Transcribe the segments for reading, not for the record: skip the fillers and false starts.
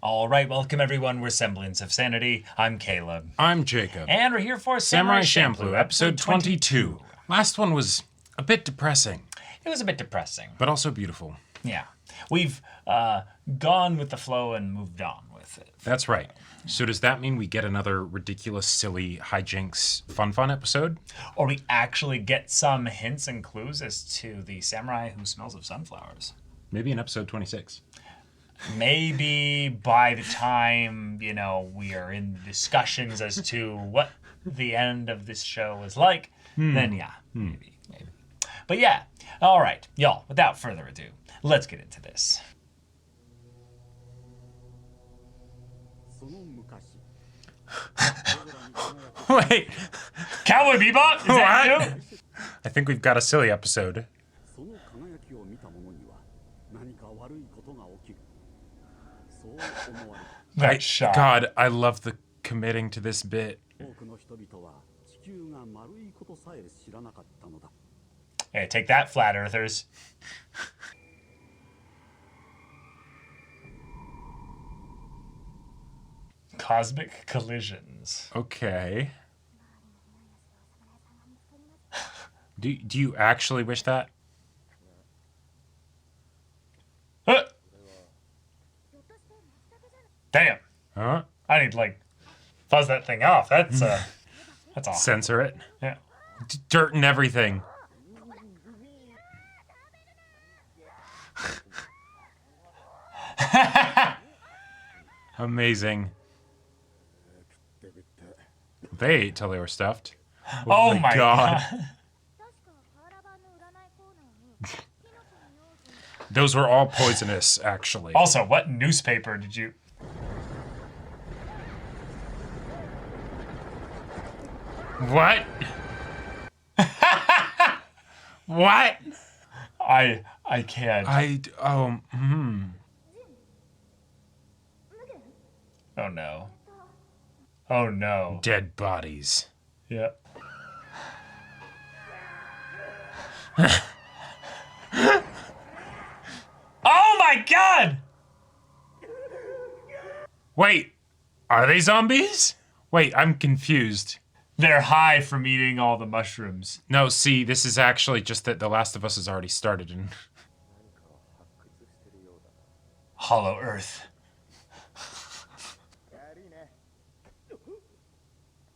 All right, welcome everyone. We're Semblance of Sanity. I'm Caleb. I'm Jacob. And we're here for Samurai Champloo, episode 22. Last one was a bit depressing. It was a bit depressing. But also beautiful. Yeah. We've gone with the flow and moved on with it. That's right. So does that mean we get another ridiculous, silly, hijinks, fun episode? Or we actually get some hints and clues as to the samurai who smells of sunflowers. Maybe in episode 26. Maybe by the time, we are in discussions as to what the end of this show is like, then yeah, maybe. But yeah, all right, y'all, without further ado, let's get into this. Wait. Cowboy Bebop? Is that you? I think we've got a silly episode. That shot. God, I love the committing to this bit. Hey, take that, flat earthers. Cosmic collisions. Okay. Do you actually wish that? Damn. Huh? I need to, fuzz that thing off. That's awesome. Censor it. Yeah. Dirt and everything. Amazing. They ate till they were stuffed. Oh my god. Those were all poisonous, actually. Also, what newspaper did you... What? What? I can't. Oh no. Oh no. Dead bodies. Yeah. Oh my god! Wait, are they zombies? Wait, I'm confused. They're high from eating all the mushrooms. No, see, this is actually just that The Last of Us has already started and... Hollow Earth.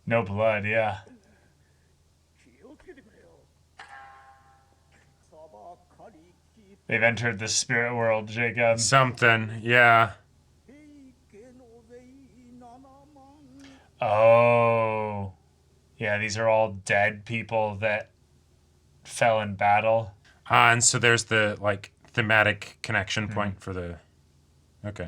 No blood, yeah. They've entered the spirit world, Jacob. Something, yeah. Oh. Yeah, these are all dead people that fell in battle. And so there's the, thematic connection point for the... Okay.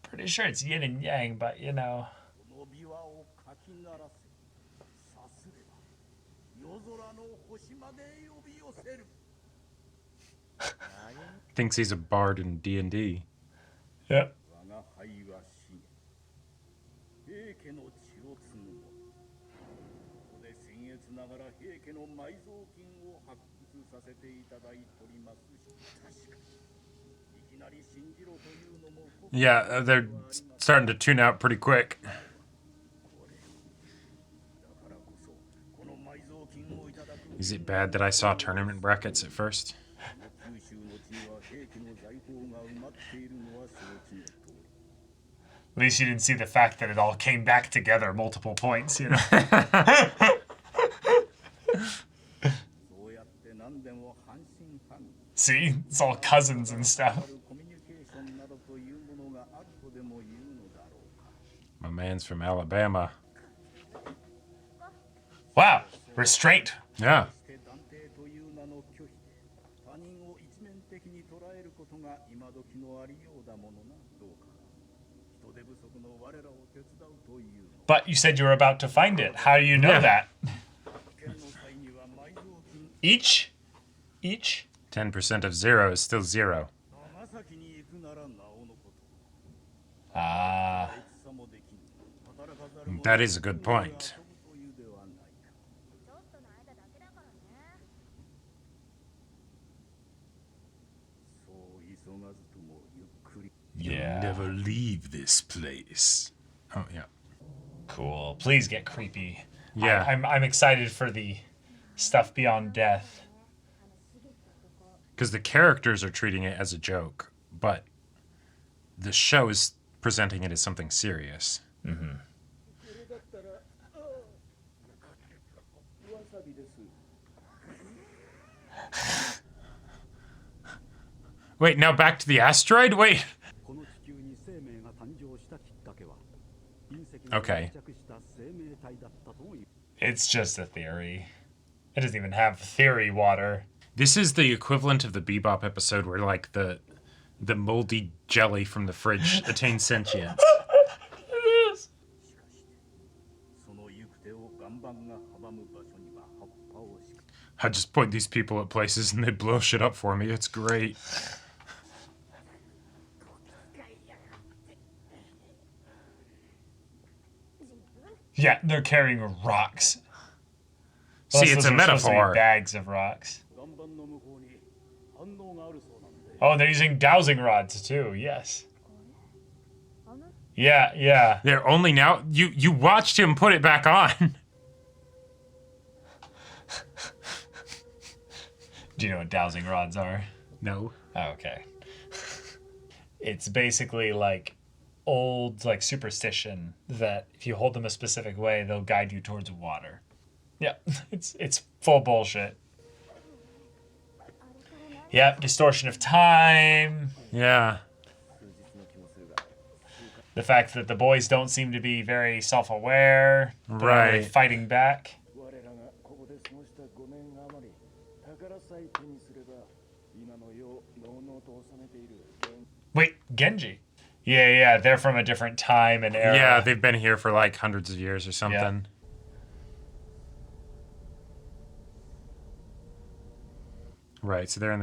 Pretty sure it's yin and yang, but Thinks he's a bard in D&D. Yep. Yeah, they're starting to tune out pretty quick. Is it bad that I saw tournament brackets at first? At least you didn't see the fact that it all came back together multiple points, See? It's all cousins and stuff. My man's from Alabama. Wow. Restraint. Yeah. But you said you were about to find it. How do you know that? Each? 10% of 0 is still 0. Ah. That is a good point. Yeah. Never leave this place. Oh, yeah. Cool. Please get creepy. Yeah. I'm excited for the stuff beyond death. Because the characters are treating it as a joke, but the show is presenting it as something serious. Mm-hmm. Wait, now back to the asteroid? Wait. Okay. It's just a theory. It doesn't even have theory water. This is the equivalent of the Bebop episode where, like, the moldy jelly from the fridge attains sentience. It is. I just point these people at places and they blow shit up for me. It's great. Yeah, they're carrying rocks. See, Unless it's those a are supposed to be metaphor. bags of rocks. Oh, and they're using dowsing rods too. Yes. Yeah, yeah. They're only now... You watched him put it back on. Do you know what dowsing rods are? No. Oh, okay. It's basically like old like superstition that if you hold them a specific way, they'll guide you towards water. Yeah, it's full bullshit. Yep, distortion of time. Yeah. The fact that the boys don't seem to be very self-aware. They're not really Right. fighting back. Wait, Genji. Yeah, they're from a different time and era. Yeah, they've been here for like hundreds of years or something. Right, so they're in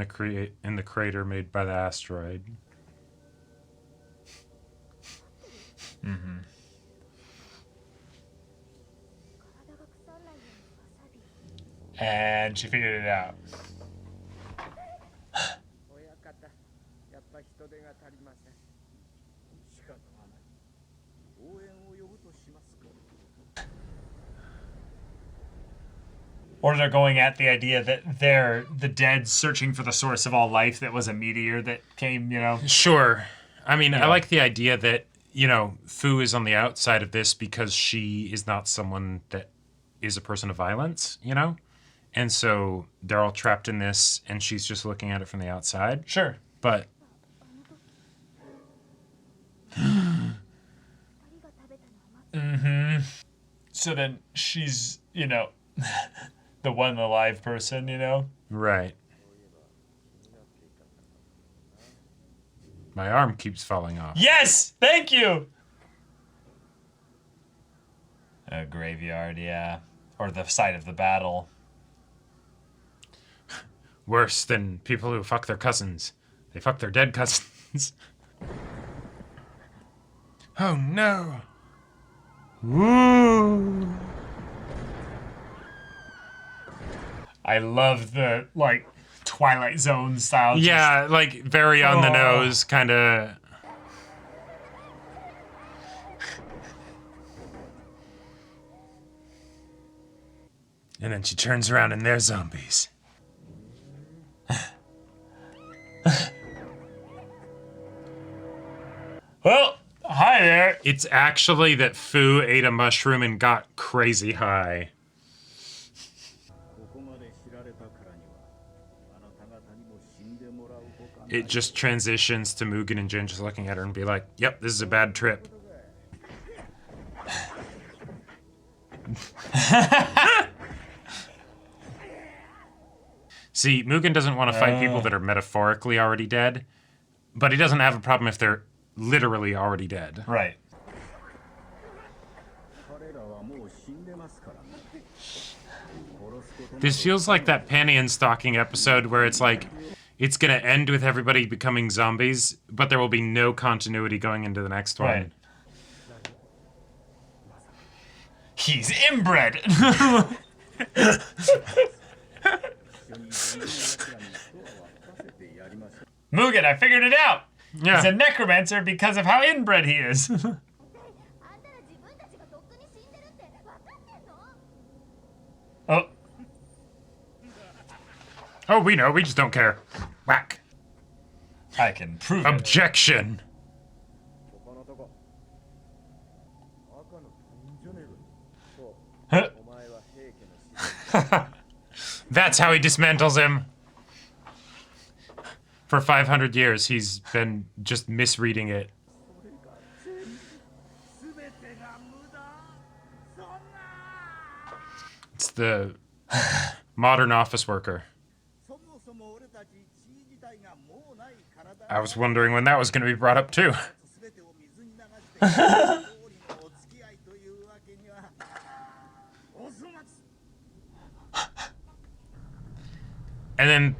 the crater made by the asteroid. Mm-hmm. And she figured it out. Or they're going at the idea that they're the dead searching for the source of all life that was a meteor that came, Sure. I mean, Yeah. I like the idea that, Fu is on the outside of this because she is not someone that is a person of violence, And so they're all trapped in this, and she's just looking at it from the outside. Sure. But Mm-hmm. So then she's, the one alive person, right. My arm keeps falling off. Yes! Thank you! A graveyard, yeah. Or the site of the battle. Worse than people who fuck their cousins. They fuck their dead cousins. Oh no. Woo. I love the, Twilight Zone style. Yeah, like very on the Oh. nose, kind of. And then she turns around and they're zombies. Well, hi there. It's actually that Fu ate a mushroom and got crazy high. It just transitions to Mugen and Jin just looking at her and be like, yep, this is a bad trip. See, Mugen doesn't want to fight people that are metaphorically already dead, but he doesn't have a problem if they're literally already dead. Right. This feels like that panty and stocking episode where it's like, it's going to end with everybody becoming zombies, but there will be no continuity going into the next one. Right. He's inbred. Mugen, I figured it out. Yeah. He's a necromancer because of how inbred he is. Oh. Oh, we know. We just don't care. Whack. I can prove it. Objection. Huh? That's how he dismantles him. For 500 years, he's been just misreading it. It's the modern office worker. I was wondering when that was going to be brought up too. And then,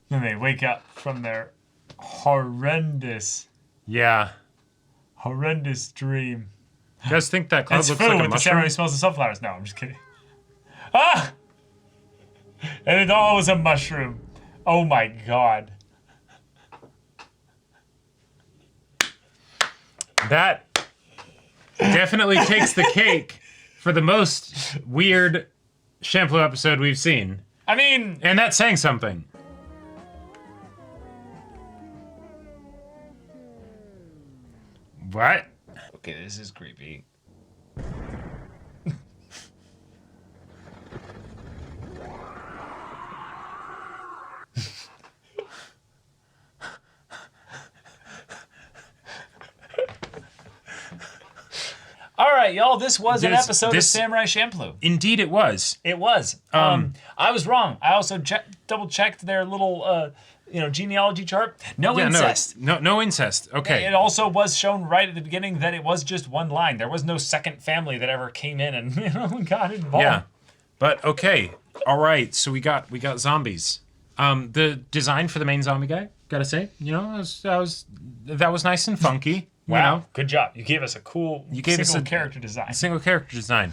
Then they wake up from their horrendous dream. you guys think that cloud That's looks food like a with the mushroom? samurai smells of sunflowers. No, I'm just kidding. Ah! And it all was a mushroom. Oh my god. That definitely takes the cake for the most weird Champloo episode we've seen. I mean, And that's saying something. What? okay, this is creepy. All right, y'all. This was an episode of Samurai Champloo. Indeed it was. It was. I was wrong. I also double checked their little, genealogy chart. No incest. No incest. Okay. It also was shown right at the beginning that it was just one line. There was no second family that ever came in and got involved. Yeah. But okay. All right. So we got zombies. The design for the main zombie guy, gotta say, that was nice and funky. Wow. You know? Good job. You gave us a cool single character design. Single character design.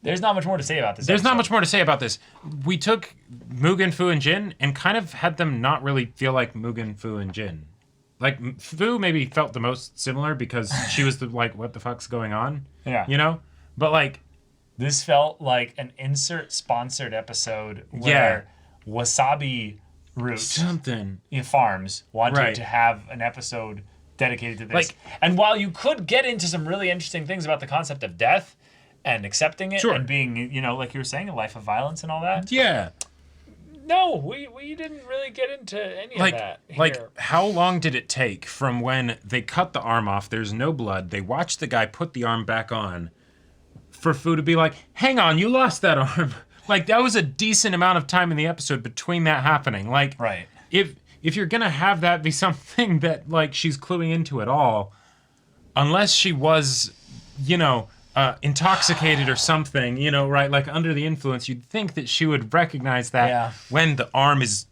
There's not much more to say about this. There's not episode. much more to say about this. We took Mugen, Fu, and Jin and kind of had them not really feel like Mugen, Fu, and Jin. Like, Fu maybe felt the most similar because she was the, like, what the fuck's going on? Yeah. You know? But, like... This felt like an insert-sponsored episode where Wasabi Root Something. Farms wanted Right. to have an episode dedicated to this. Like- and while you could get into some really interesting things about the concept of death and accepting it Sure. and being, like you were saying, a life of violence and all that, Yeah. no, we didn't really get into any of that here. Like, how long did it take from when they cut the arm off, there's no blood, they watch the guy put the arm back on, for Fu to be like, hang on, you lost that arm. Like, that was a decent amount of time in the episode between that happening. Like, Right. if you're gonna have that be something that, like, she's cluing into at all, unless she was, intoxicated or something, right? Like, under the influence, you'd think that she would recognize that when the arm is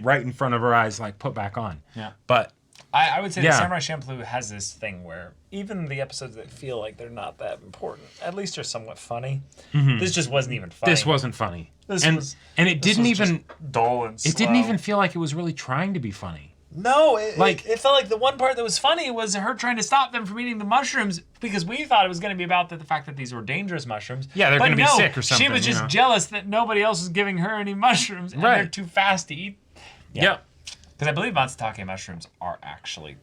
right in front of her eyes, like, put back on. Yeah. But... I would say Yeah. that Samurai Champloo has this thing where even the episodes that feel like they're not that important, at least are somewhat funny. This just wasn't even funny. This wasn't funny. This and was- it This didn't was even... just dull and slow. It didn't even feel like it was really trying to be funny. No, Like- it felt like the one part that was funny was her trying to stop them from eating the mushrooms because we thought it was going to be about the fact that these were dangerous mushrooms. Yeah, they're But gonna be no, sick or something, She was you just know? jealous that nobody else was giving her any mushrooms and Right. they're too fast to eat. Yeah. Because I believe Matsutake mushrooms are actually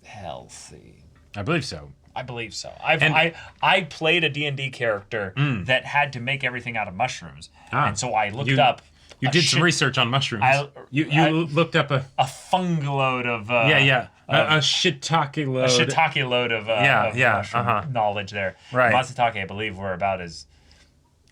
healthy. I believe so. I believe so. I played a D&D character that had to make everything out of mushrooms. And so I looked up... You a did some shit- research on mushrooms. I looked up a... a fungload of... a shiitake load. A shiitake load of, mushroom knowledge there. Right. Matsutake, I believe, were about as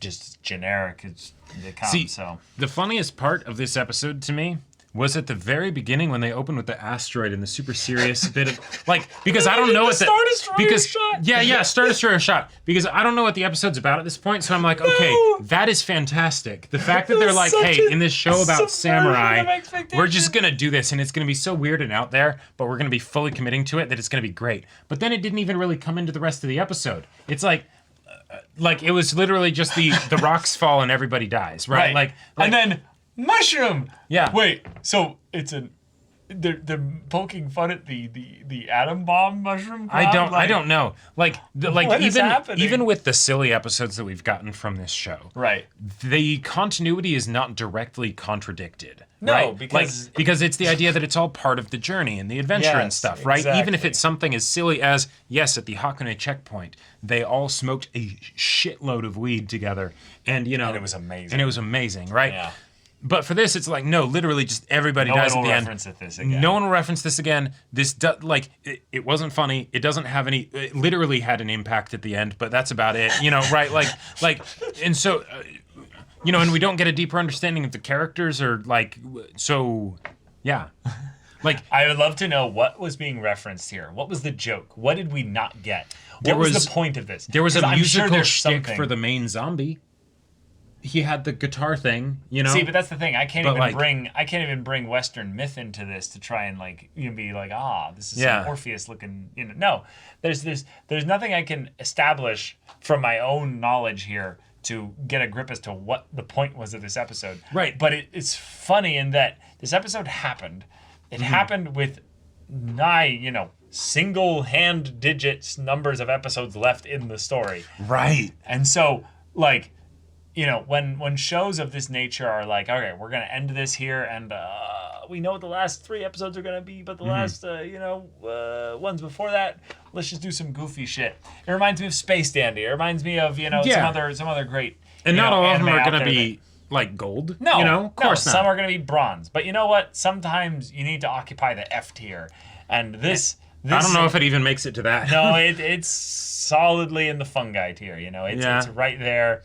just generic as they come. See, so the funniest part of this episode to me was at the very beginning when they opened with the asteroid and the super serious bit of because I don't know what the Star Destroyer shot. Star Destroyer shot because I don't know what the episode's about at this point, so I'm like, okay, that is fantastic. The fact that they're like, hey, in this show about samurai, we're just gonna do this and it's gonna be so weird and out there, but we're gonna be fully committing to it that it's gonna be great. But then it didn't even really come into the rest of the episode. It's like, like it was literally just the rocks fall and everybody dies, right? Like and then mushroom. Yeah. Wait. So it's they're poking fun at the atom bomb mushroom cloud? I don't know. Like what is happening? even with the silly episodes that we've gotten from this show, Right. the continuity is not directly contradicted. No, right? because it's the idea that it's all part of the journey and the adventure and Yes, stuff, right? Even if exactly. it's something as silly as, yes, at the Hakone checkpoint, they all smoked a shitload of weed together, and And it was amazing. And it was amazing, right? Yeah. But for this, it's like, no, literally just everybody No dies one at will the end. reference this again. No one will reference this again. This it wasn't funny. It doesn't have any. It literally had an impact at the end, but that's about it. Right? And so, and we don't get a deeper understanding of the characters or so, yeah. I would love to know what was being referenced here. What was the joke? What did we not get? What was the point of this? There was 'Cause a I'm sure musical there's shtick something. for the main zombie. He had the guitar thing, See, but that's the thing. I can't But, even bring Western myth into this to try and be like, this is Yeah. some Orpheus looking. No, there's nothing I can establish from my own knowledge here to get a grip as to what the point was of this episode. Right. But it's funny in that this episode happened. It happened with single hand digits numbers of episodes left in the story. Right. And so, when shows of this nature are like, okay, we're going to end this here, and we know what the last 3 episodes are going to be, but the last, ones before that, let's just do some goofy shit. It reminds me of Space Dandy. It reminds me of, some other great. And not all of them anime are out going to there be like gold. No, of course no, not. some are going to be bronze. But you know what? Sometimes you need to occupy the F tier. And this I don't know if it even makes it to that. No, it's solidly in the fungi tier. It's right there.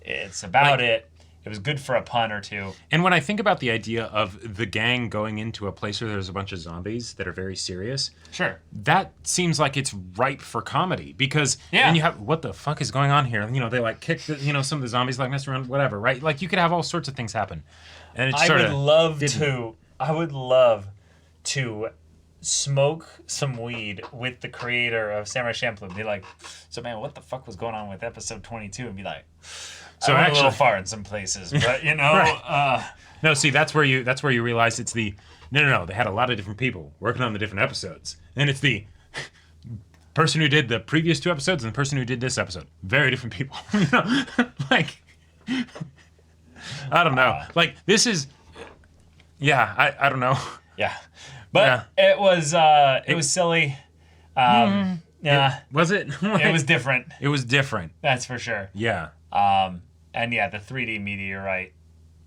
It's about it. It was good for a pun or two. And when I think about the idea of the gang going into a place where there's a bunch of zombies that are very serious, Sure. that seems like it's ripe for comedy because Yeah. then you have what the fuck is going on here? They kick some of the zombies mess around, whatever, right? Like you could have all sorts of things happen, and it's I sort would of love to smoke some weed with the creator of Samurai Champloo and be like, so man, what the fuck was going on with episode 22? And be like, So I went a little actually- far in some places, but Right. No, see, that's where you realize it's the no. They had a lot of different people working on the different episodes, and it's the person who did the previous 2 episodes and the person who did this episode. Very different people. I don't know. This is, yeah, I don't know. yeah. But it was silly. Yeah, Was it? it was different. It was different. That's for sure. Yeah. And yeah, the 3D meteorite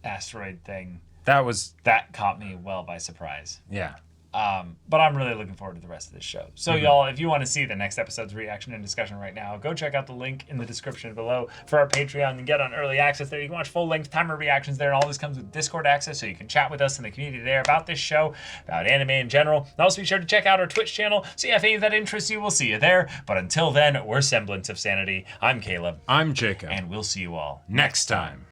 asteroid thing, That caught me well by surprise. yeah. But I'm really looking forward to the rest of this show. So y'all, if you want to see the next episode's reaction and discussion right now, go check out the link in the description below for our Patreon and get on early access there. You can watch full-length timer reactions there, and all this comes with Discord access, so you can chat with us in the community there about this show, about anime in general. And also be sure to check out our Twitch channel. See if any of that interests you. We'll see you there. But until then, we're Semblance of Sanity. I'm Caleb, I'm Jacob. and we'll see you all Next time.